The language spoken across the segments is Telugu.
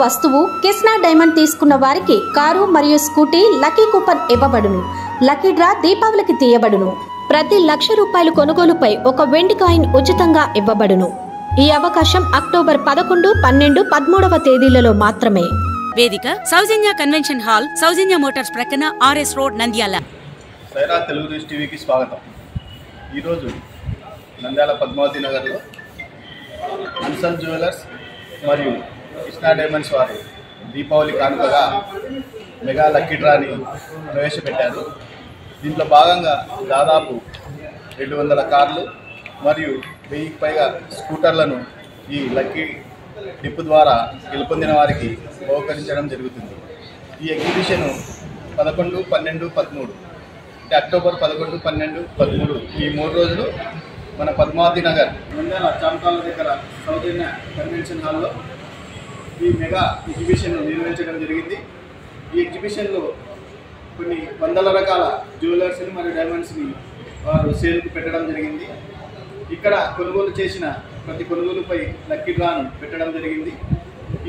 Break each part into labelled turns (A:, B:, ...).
A: వస్తువు కిస్నా డైమండ్ తీసుకున్న వారికి కారు మరియు స్కూటీ లక్కీ కూపన్ ఇవ్వబడును. లక్కీ డ్రా దీపావళికి తీయబడును. ప్రతి ₹1,00,000 కొనుగోలుపై ఒక వెండి కాయిన్ ఉచితంగా ఇవ్వబడును. ఈ అవకాశం అక్టోబర్ 11, 12, 13వ తేదీలలో మాత్రమే.
B: వేదిక Soujanya convention hall, Soujanya motors ప్రక్కన, RS road, Nandyal.
C: Saira Telugu news టీవీకి స్వాగతం. ఈరోజు నంద్యాల పద్మావతి నగర్లో అన్సర్ జ్యువెలర్స్ మరియు కృష్ణా డైమండ్స్ వారు దీపావళి కానుకగా మెగా లక్కీ డ్రాని ప్రవేశపెట్టారు. దీంట్లో భాగంగా దాదాపు 200 కార్లు మరియు 1000కి పైగా స్కూటర్లను ఈ లక్కీ డిప్ ద్వారా గెలుపొందిన వారికి బహుకరించడం జరుగుతుంది. ఈ ఎగ్జిబిషన్ 11, 12, 13 అంటే అక్టోబర్ 11, 12, 13 ఈ 3 రోజులు మన పద్మావతి నగర్ నంద్యాల చామకాల దగ్గర సౌజన్య కన్వెన్షన్ హాల్లో ఈ మెగా ఎగ్జిబిషన్ నిర్వహించడం జరిగింది. ఈ ఎగ్జిబిషన్లో కొన్ని వందల రకాల జ్యువెలర్స్ని మరియు డైమండ్స్ని వారు సేల్కి పెట్టడం జరిగింది. ఇక్కడ కొనుగోలు చేసిన ప్రతి కొనుగోలుపై లక్కీ డ్రాను పెట్టడం జరిగింది.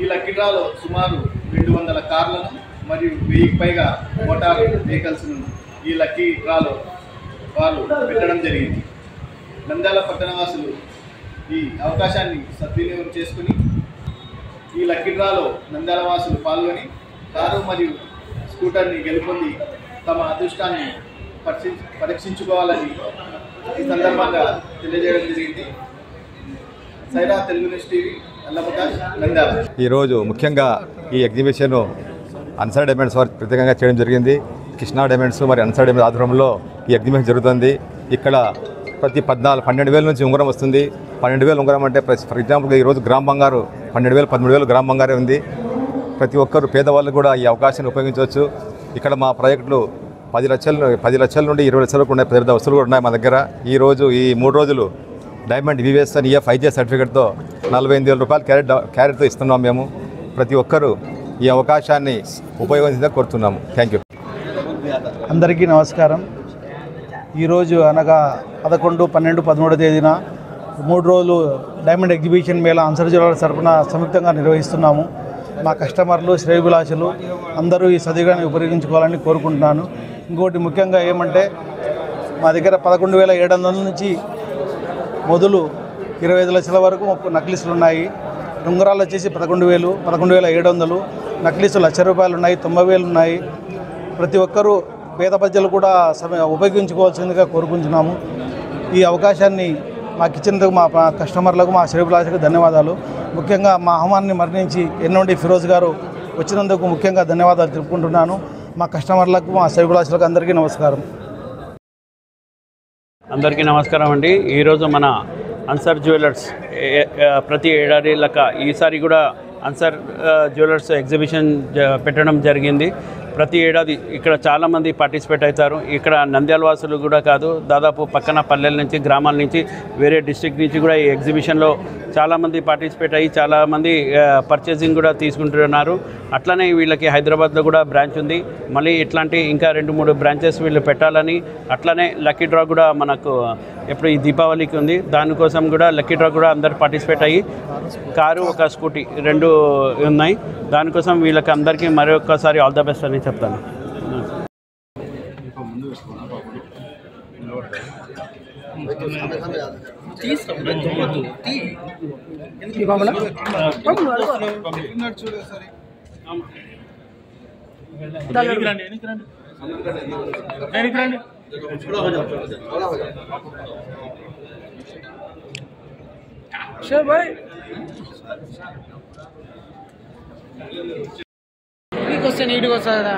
C: ఈ లక్కీ డ్రాలో సుమారు 200 కార్లను మరియు 1000కి పైగా మోటార్ వెహికల్స్ను ఈ లక్కీ డ్రాలో వారు పెట్టడం జరిగింది. నంద్యాల పట్టణవాసులు ఈ అవకాశాన్ని సద్వినియోగం చేసుకుని ఈ లక్కీ డ్రాలో నంద్యాల వాసులు పాల్గొని కారు మరియు స్కూటర్ని గెలుపొంది తమ అదృష్టాన్ని పరీక్షించుకోవాలని ఈ సందర్భంగా తెలియజేయడం జరిగింది. Saira Telugu news TV, Allaprakash, Nandyal.
D: ఈరోజు ముఖ్యంగా ఈ ఎగ్జిబిషన్ అన్సర్ డైమండ్స్ వారు ప్రత్యేకంగా చేయడం జరిగింది. కృష్ణా డైమండ్స్ మరి అన్సర్ డైమండ్స్ ఆధ్వర్యంలో ఈ ఎగ్జిబిషన్ జరుగుతుంది. ఇక్కడ ప్రతి 12,000 నుంచి ఉంగరం వస్తుంది. 12,000 ఉంగరం అంటే ఫర్ ఎగ్జాంపుల్గా ఈరోజు గ్రామ్ బంగారు 12,000, 13,000 గ్రామ్ బంగారే ఉంది. ప్రతి ఒక్కరు పేదవాళ్ళు కూడా ఈ అవకాశాన్ని ఉపయోగించవచ్చు. ఇక్కడ మా ప్రాజెక్టులు 10 లక్షల నుండి 20 లక్షల వరకు ఉన్నాయి. పెద్ద వస్తువులు కూడా ఉన్నాయి మా దగ్గర. ఈరోజు ఈ 3 రోజులు డైమండ్ వివేస్ అని EF5J సర్టిఫికేట్తో 48,000 రూపాయలు క్యారెట్తో ఇస్తున్నాం మేము. ప్రతి ఒక్కరూ ఈ అవకాశాన్ని ఉపయోగించగా కోరుతున్నాము. Thank you.
E: అందరికీ నమస్కారం. ఈరోజు అనగా 11, 12, 13 తేదీన 3 రోజులు diamond exhibition mela Ansar jewellers తరపున సంయుక్తంగా నిర్వహిస్తున్నాము. మా కస్టమర్లు, శ్రేయోభిలాషులు అందరూ ఈ సదుపాయాన్ని ఉపయోగించుకోవాలని కోరుకుంటున్నాను. ఇంకోటి ముఖ్యంగా ఏమంటే మా దగ్గర 11,700 నుంచి మొదలు 25 లక్షల వరకు నక్లీసులు ఉన్నాయి. ఉంగరాలు వచ్చేసి 11,000, 11,700, నక్లీసులు ₹1,00,000 ఉన్నాయి, 90,000 ఉన్నాయి. ప్రతి ఒక్కరూ పేద ప్రజలు కూడా ఉపయోగించుకోవాల్సిందిగా కోరుకుంటున్నాము. ఈ అవకాశాన్ని మాకు ఇచ్చినందుకు మా కస్టమర్లకు, మా శ్రేయోభిలాషులకు ధన్యవాదాలు. ముఖ్యంగా మా ఆహ్వానాన్ని మరణించి ఎన్నుండి ఫిరోజ్ గారు వచ్చినందుకు ముఖ్యంగా ధన్యవాదాలు తెలుపుకుంటున్నాను. మా కస్టమర్లకు, మా శ్రేయోభిలాషులకు అందరికీ నమస్కారం.
F: అందరికీ నమస్కారం అండి. ఈరోజు మన అన్సర్ జ్యువెలర్స్ ప్రతి ఏడాది లెక్క ఈసారి కూడా అన్సర్ జ్యువెలర్స్ ఎగ్జిబిషన్ పెట్టడం జరిగింది. ప్రతి ఏడాది ఇక్కడ చాలామంది పార్టిసిపేట్ అవుతారు. ఇక్కడ నంద్యాల వాసులు కూడా కాదు, దాదాపు పక్కన పల్లెల నుంచి, గ్రామాల నుంచి, వేరే డిస్ట్రిక్ట్ నుంచి కూడా ఈ ఎగ్జిబిషన్లో చాలామంది పార్టిసిపేట్ అయ్యి చాలామంది పర్చేసింగ్ కూడా తీసుకుంటున్నారు. అట్లనే వీళ్ళకి హైదరాబాద్లో కూడా బ్రాంచ్ ఉంది. మళ్ళీ ఇట్లాంటి ఇంకా 2-3 బ్రాంచెస్ వీళ్ళు పెట్టాలని, అట్లనే లక్కీ డ్రా కూడా మనకు ఎప్పుడు ఈ దీపావళికి ఉంది. దానికోసం కూడా లక్కీ డ్రా కూడా అందరు పార్టిసిపేట్ అయ్యి కారు, ఒక స్కూటీ 2 ఉన్నాయి. దానికోసం వీళ్ళకి అందరికీ మరొకసారి ఆల్ ద బెస్ట్ అని చెప్తాను.
G: వస్తే నీట్గా వస్తుందా?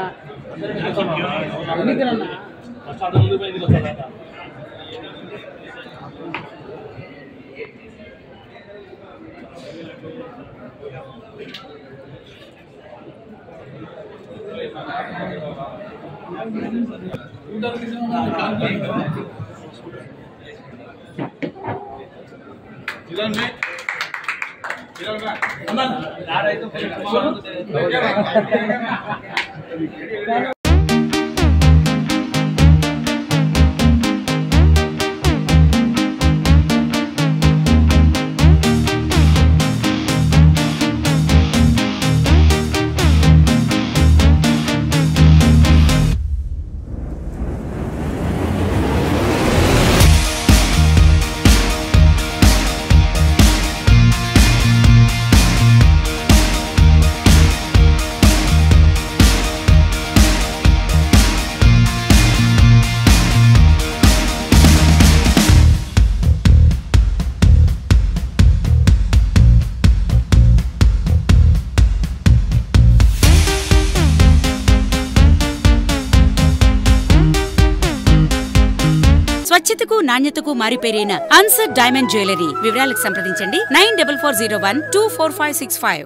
B: స్వచ్ఛతకు నాణ్యతకు మారిపేరైన అన్సర్ డైమండ్ జ్యువెలరీ. వివరాలకు సంప్రదించండి 9440124565.